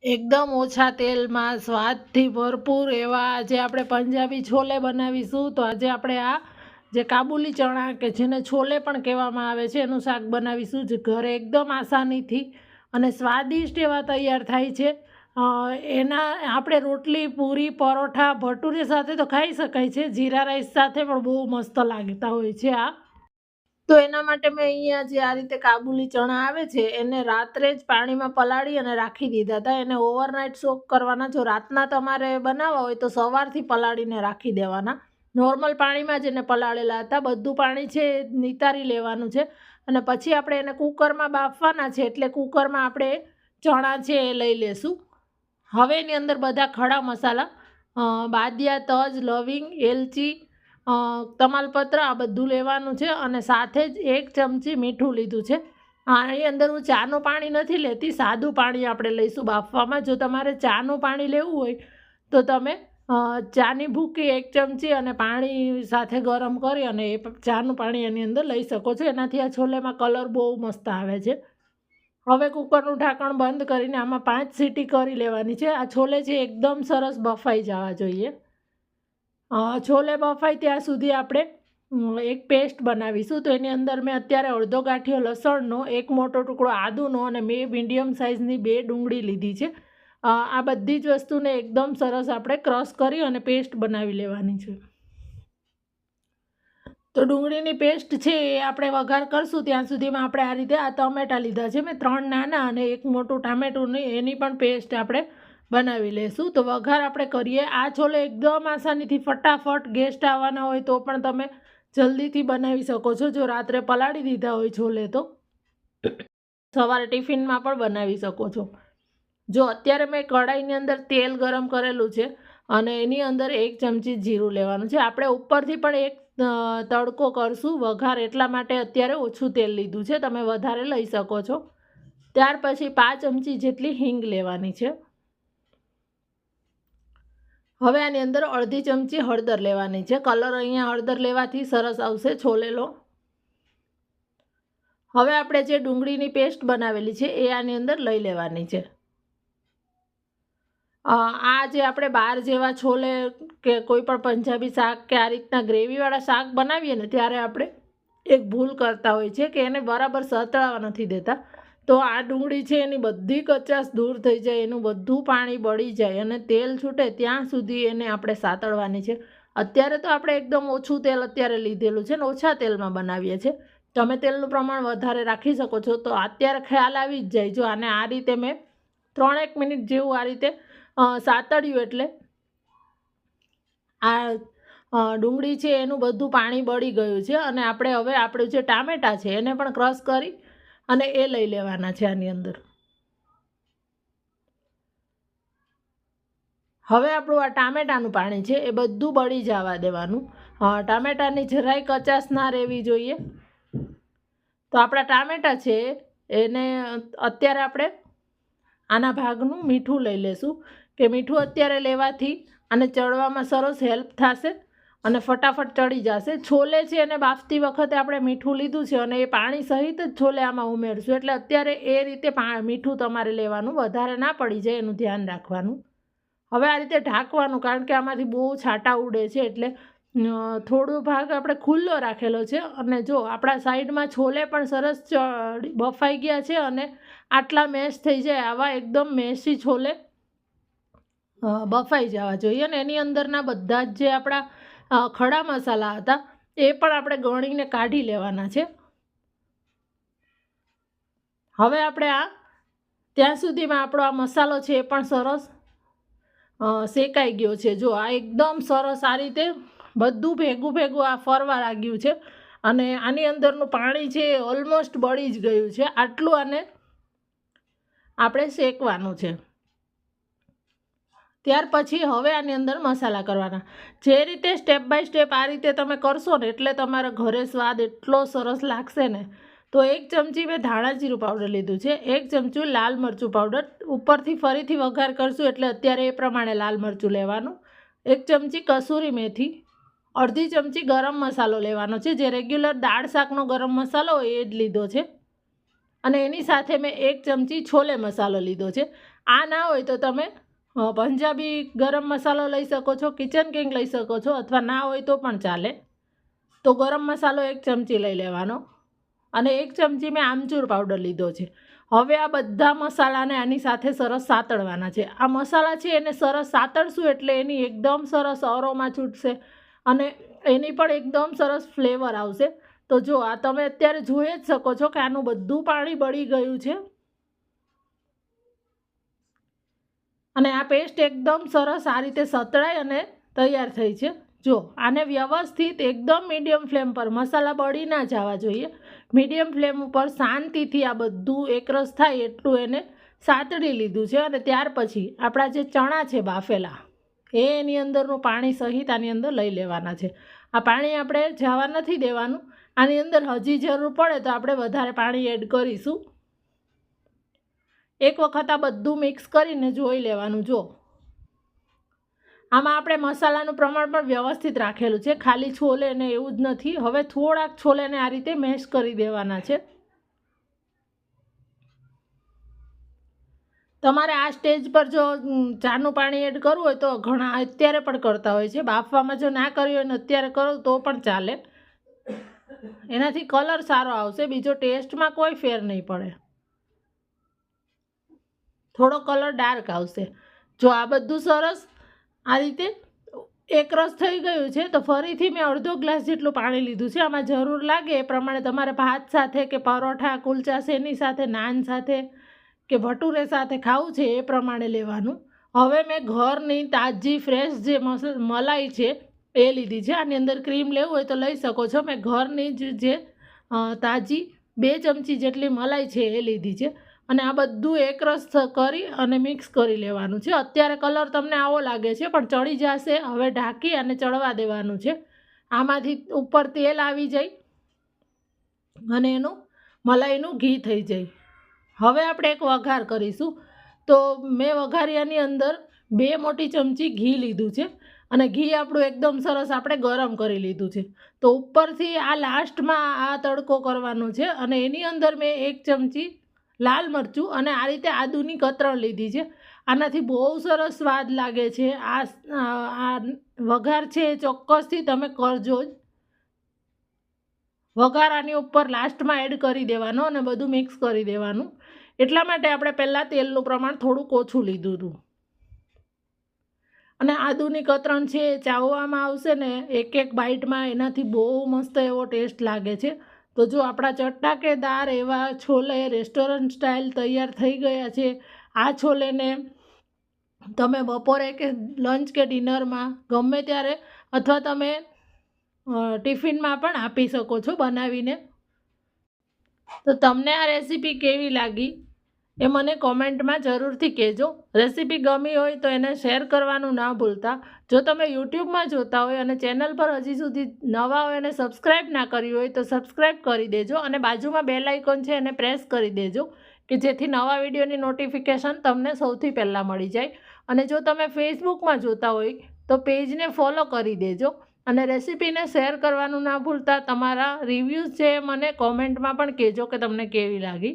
એકદમ ઓછા તેલમાં સ્વાદથી ભરપૂર એવા આજે આપણે પંજાબી છોલે બનાવીશું. તો આજે આપણે આ જે કાબુલી ચણા કે જેને છોલે પણ કહેવામાં આવે છે એનું શાક બનાવીશું, જે ઘરે એકદમ આસાનીથી અને સ્વાદિષ્ટ એવા તૈયાર થાય છે. એના આપણે રોટલી, પૂરી, પરોઠા, ભટુરે સાથે તો ખાઈ શકાય છે, જીરા રાઈસ સાથે પણ બહુ મસ્ત લાગતા હોય છે આ. તો એના માટે મેં અહીંયા જે આ રીતે કાબુલી ચણા આવે છે એને રાત્રે જ પાણીમાં પલાળી અને રાખી દીધા હતા. એને ઓવરનાઇટ સોક કરવાના. જો રાતના તમારે બનાવવા હોય તો સવારથી પલાળીને રાખી દેવાના. નોર્મલ પાણીમાં જ એને પલાળેલા હતા. બધું પાણી છે એ નિતારી લેવાનું છે અને પછી આપણે એને કુકરમાં બાફવાના છે. એટલે કુકરમાં આપણે ચણા છે એ લઈ લેશું. હવે એની અંદર બધા ખડા મસાલા, બાદિયા, તજ, લવિંગ, એલચી, તમાલપત્ર આ બધું લેવાનું છે અને સાથે જ 1 ચમચી મીઠું લીધું છે. આની અંદર હું ચાનું પાણી નથી લેતી, સાદું પાણી આપણે લઈશું બાફવામાં. જો તમારે ચાનું પાણી લેવું હોય તો તમે ચાની ભૂકી 1 ચમચી અને પાણી સાથે ગરમ કરી અને એ ચાનું પાણી એની અંદર લઈ શકો છો. એનાથી આ છોલેમાં કલર બહુ મસ્ત આવે છે. હવે કુકરનું ઢાંકણ બંધ કરીને આમાં 5 સીટી કરી લેવાની છે. આ છોલે છે એકદમ સરસ બફાઈ જવા જોઈએ. છોલે બફાય ત્યાં સુધી આપણે એક પેસ્ટ બનાવીશું. તો એની અંદર મેં અત્યારે અડધો ગાંઠિયો લસણનો, 1 મોટો ટુકડો આદુનો અને મેં મીડિયમ સાઇઝની 2 ડુંગળી લીધી છે. આ બધી જ વસ્તુને એકદમ સરસ આપણે ક્રશ કરી અને પેસ્ટ બનાવી લેવાની છે. તો ડુંગળીની પેસ્ટ છે એ આપણે વઘાર કરશું ત્યાં સુધીમાં આપણે આ રીતે આ ટમેટાં લીધા છે મેં, 3 નાના અને 1 મોટું ટામેટું, એની પણ પેસ્ટ આપણે બનાવી લઈશું. તો વઘાર આપણે કરીએ. આ છોલે એકદમ આસાનીથી ફટાફટ ગેસ્ટ આવવાના હોય તો પણ તમે જલ્દીથી બનાવી શકો છો. જો રાત્રે પલાળી દીધા હોય છોલે તો સવારે ટિફિનમાં પણ બનાવી શકો છો. જો અત્યારે મેં કઢાઈની અંદર તેલ ગરમ કરેલું છે અને એની અંદર 1 ચમચી જીરું લેવાનું છે. આપણે ઉપરથી પણ એક તડકો કરશું વઘાર, એટલા માટે અત્યારે ઓછું તેલ લીધું છે. તમે વધારે લઈ શકો છો. ત્યાર પછી 5 ચમચી જેટલી હિંગ લેવાની છે. હવે આની અંદર અડધી ચમચી હળદર લેવાની છે. કલર અહીંયા હળદર લેવાથી સરસ આવશે છોલેલો. હવે આપણે જે ડુંગળીની પેસ્ટ બનાવેલી છે એ આની અંદર લઈ લેવાની છે. આ જે આપણે 12 જેવા છોલે કે કોઈ પણ પંજાબી શાક કે આ રીતના ગ્રેવીવાળા શાક બનાવીએ ને ત્યારે આપણે એક ભૂલ કરતા હોય છે કે એને બરાબર સતળાવા નથી દેતા. તો આ ડુંગળી છે એની બધી કચાશ દૂર થઈ જાય, એનું બધું પાણી બળી જાય અને તેલ છૂટે ત્યાં સુધી એને આપણે સાતળવાની છે. અત્યારે તો આપણે એકદમ ઓછું તેલ અત્યારે લીધેલું છે ને ઓછા તેલમાં બનાવીએ છીએ. તમે તેલનું પ્રમાણ વધારે રાખી શકો છો. તો અત્યારે ખ્યાલ આવી જ જાય. જો આને આ રીતે મેં 3-1 મિનિટ જેવું આ રીતે સાતળ્યું એટલે આ ડુંગળી છે એનું બધું પાણી બળી ગયું છે અને આપણે હવે આપણું જે ટામેટાં છે એને પણ ક્રશ કરી અને એ લઈ લેવાના છે આની અંદર. હવે આપણું આ ટામેટાનું પાણી છે એ બધું બળી જવા દેવાનું. ટામેટાની જરાય કચાશ ના રહેવી જોઈએ. તો આપણા ટામેટાં છે એને અત્યારે આપણે આના ભાગનું મીઠું લઈ લેશું કે મીઠું અત્યારે લેવાથી આને ચડવામાં સરસ હેલ્પ થશે અને ફટાફટ ચડી જશે. છોલે છે એને બાફતી વખતે આપણે મીઠું લીધું છે અને એ પાણી સહિત જ છોલે આમાં ઉમેરશું. એટલે અત્યારે એ રીતે મીઠું તમારે લેવાનું, વધારે ના પડી જાય એનું ધ્યાન રાખવાનું. હવે આ રીતે ઢાંકવાનું, કારણ કે આમાંથી બહુ છાંટા ઉડે છે એટલે થોડો ભાગ આપણે ખુલ્લો રાખેલો છે. અને જો આપણા સાઈડમાં છોલે પણ સરસ બફાઈ ગયા છે અને આટલા મેશ થઈ જાય, આવા એકદમ મેશી છોલે બફાઈ જવા જોઈએ. અને એની અંદરના બધા જ જે આપણા ખડા મસાલા હતા એ પણ આપણે ગણીને કાઢી લેવાના છે. હવે આપણે ત્યાં સુધીમાં આપણો આ મસાલો છે એ પણ સરસ શેકાઈ ગયો છે. જો આ એકદમ સરસ આ રીતે બધું ભેગું ભેગું આ ફરવા લાગ્યું છે અને આની અંદરનું પાણી છે એ ઓલમોસ્ટ બળી જ ગયું છે. આટલું આને આપણે શેકવાનું છે. ત્યાર પછી હવે આની અંદર મસાલા કરવાના. જે રીતે સ્ટેપ બાય સ્ટેપ આ રીતે તમે કરશો ને એટલે તમારા ઘરે સ્વાદ એટલો સરસ લાગશે ને. તો 1 ચમચી મેં ધાણા જીરું પાવડર લીધું છે, 1 ચમચું લાલ મરચું પાવડર, ઉપરથી ફરીથી વઘાર કરશું એટલે અત્યારે એ પ્રમાણે લાલ મરચું લેવાનું, 1 ચમચી કસૂરી મેથી, અડધી ચમચી ગરમ મસાલો લેવાનો છે. જે રેગ્યુલર દાળ શાકનો ગરમ મસાલો હોય એ જ લીધો છે. અને એની સાથે મેં 1 ચમચી છોલે મસાલો લીધો છે. આ ના હોય તો તમે પંજાબી ગરમ મસાલો લઈ શકો છો, કિચન કિંગ લઈ શકો છો, અથવા ના હોય તો પણ ચાલે. તો ગરમ મસાલો 1 ચમચી લઈ લેવાનો અને 1 ચમચી મેં આમચૂર પાવડર લીધો છે. હવે આ બધા મસાલાને આની સાથે સરસ સાતળવાના છે. આ મસાલા છે એને સરસ સાતળશું એટલે એની એકદમ સરસ અરોમા છૂટશે અને એની પણ એકદમ સરસ ફ્લેવર આવશે. તો જો આ તમે અત્યારે જોઈ જ શકો છો કે આનું બધું પાણી બળી ગયું છે અને આ પેસ્ટ એકદમ સરસ આ રીતે સતળાઈ અને તૈયાર થઈ છે. જો આને વ્યવસ્થિત એકદમ મીડિયમ ફ્લેમ પર, મસાલા બળી ના જવા જોઈએ, મીડિયમ ફ્લેમ ઉપર શાંતિથી આ બધું એકરસ થાય એટલું એને સાતળી લીધું છે. અને ત્યાર પછી આપણા જે ચણા છે બાફેલા એની અંદરનું પાણી સહિત આની અંદર લઈ લેવાના છે. આ પાણી આપણે જવા નથી દેવાનું. આની અંદર હજી જરૂર પડે તો આપણે વધારે પાણી એડ કરીશું. એક વખત આ બધું મિક્સ કરીને જોઈ લેવાનું. જો આમાં આપણે મસાલાનું પ્રમાણ પણ વ્યવસ્થિત રાખેલું છે, ખાલી છોલે ને એવું જ નથી. હવે થોડાક છોલેને આ રીતે મેશ કરી દેવાના છે. તમારે આ સ્ટેજ પર જો ચાનું પાણી એડ કરવું હોય તો ઘણા અત્યારે પણ કરતા હોય છે. બાફવામાં જો ના કર્યું હોય ને અત્યારે કરો તો પણ ચાલે. એનાથી કલર સારો આવશે, બીજો ટેસ્ટમાં કોઈ ફેર નહીં પડે, થોડો કલર ડાર્ક આવશે. જો આ બધું સરસ આ રીતે એકરસ થઈ ગયું છે તો ફરીથી મેં અડધો ગ્લાસ જેટલું પાણી લીધું છે. આમાં જરૂર લાગે એ પ્રમાણે તમારે ભાત સાથે કે પરોઠા, કુલચા શેની સાથે, નાન સાથે કે ભટુરે સાથે ખાવું છે એ પ્રમાણે લેવાનું. હવે મેં ઘરની તાજી ફ્રેશ જે મલાઈ છે એ લીધી છે. આની અંદર ક્રીમ લેવું હોય તો લઈ શકો છો. મેં ઘરની જે તાજી 2 ચમચી જેટલી મલાઈ છે એ લીધી છે અને આ બધું એકરસ કરી અને મિક્સ કરી લેવાનું છે. અત્યારે કલર તમને આવો લાગે છે પણ ચડી જશે. હવે ઢાંકી અને ચડવા દેવાનું છે. આમાંથી ઉપર તેલ આવી જાય અને એનું મલાઈનું ઘી થઈ જાય. હવે આપણે એક વઘાર કરીશું. તો મેં વઘારિયાની અંદર 2 મોટી ચમચી ઘી લીધું છે અને ઘી આપણું એકદમ સરસ આપણે ગરમ કરી લીધું છે. તો ઉપરથી આ લાસ્ટમાં આ તડકો કરવાનો છે અને એની અંદર મેં 1 ચમચી લાલ મરચું અને આ રીતે આદુની કતરણ લીધી છે. આનાથી બહુ સરસ સ્વાદ લાગે છે. આ વઘાર છે એ ચોક્કસથી તમે કરજો જ. વઘાર આની ઉપર લાસ્ટમાં એડ કરી દેવાનો અને બધું મિક્સ કરી દેવાનું. એટલા માટે આપણે પહેલાં તેલનું પ્રમાણ થોડુંક ઓછું લીધું હતું. અને આદુની કતરણ છે એ ચાવવામાં આવશે ને એક એક બાઈટમાં, એનાથી બહુ મસ્ત એવો ટેસ્ટ લાગે છે. તો જો આપણા ચટાકેદાર એવા છોલે રેસ્ટોરન્ટ સ્ટાઇલ તૈયાર થઈ ગયા છે. આ છોલેને તમે બપોરે કે લંચ કે ડિનરમાં ગમે ત્યારે અથવા તમે ટિફિનમાં પણ આપી શકો છો બનાવીને. તો તમને આ રેસીપી કેવી લાગી એ મને કોમેન્ટમાં જરૂરથી કહેજો. રેસીપી ગમી હોય તો એને શેર કરવાનું ના ભૂલતા. જો તમે યુટ્યુબમાં જોતા હોય અને ચેનલ પર હજી સુધી નવા હોય અને સબસ્ક્રાઈબ ના કરી હોય તો સબસ્ક્રાઈબ કરી દેજો અને બાજુમાં બેલ આઇકોન છે એને પ્રેસ કરી દેજો કે જેથી નવા વિડીયોની નોટિફિકેશન તમને સૌથી પહેલાં મળી જાય. અને જો તમે ફેસબુકમાં જોતા હોય તો પેજને ફોલો કરી દેજો અને રેસીપીને શેર કરવાનું ના ભૂલતા. તમારા રિવ્યૂઝ છે મને કોમેન્ટમાં પણ કહેજો કે તમને કેવી લાગી.